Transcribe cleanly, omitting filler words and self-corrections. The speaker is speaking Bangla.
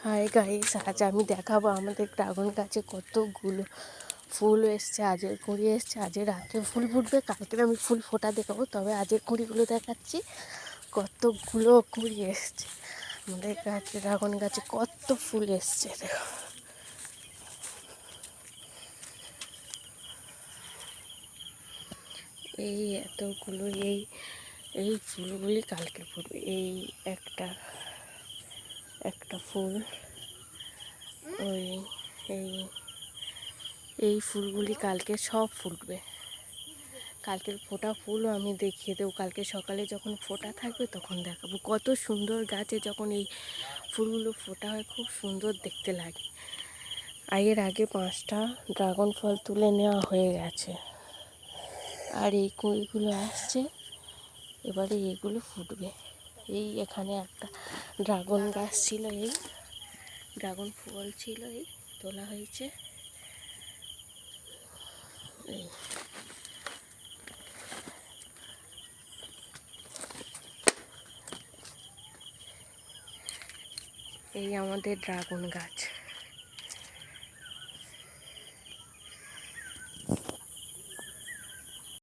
হাই গাইস, আজ আমি দেখাবো আমাদের ড্রাগন গাছে কতগুলো ফুল এসছে। আজের কুঁড়ি এসছে, আজকে রাত্রে ফুল ফুটবে, কালকে আমি ফুল ফোটা দেখাবো। তবে আজের কুঁড়িগুলো দেখাচ্ছি, কতগুলো কুঁড়ি এসছে আমাদের গাছে। ড্রাগন গাছে কত ফুল এসছে দেখো। এই এতগুলো এই ফুলগুলি কালকে ফুটবে। এই একটা ফুল, ওই এই ফুলগুলি কালকে সব ফুটবে। কালকের ফোটা ফুলও আমি দেখিয়ে দেবো। কালকে সকালে যখন ফোটা থাকবে তখন দেখাবো। কত সুন্দর গাছে যখন এই ফুলগুলো ফোটা হয়, খুব সুন্দর দেখতে লাগে। এর আগে 5টা ড্রাগন ফল তুলে নেওয়া হয়ে গেছে, আর এই কুঁড়িগুলো আসছে, এবারে এগুলো ফুটবে। এই এখানে একটা ড্রাগন গাছ ছিল, এই ড্রাগন ফল ছিল, এই তোলা হয়েছে। এই আমাদের ড্রাগন গাছ।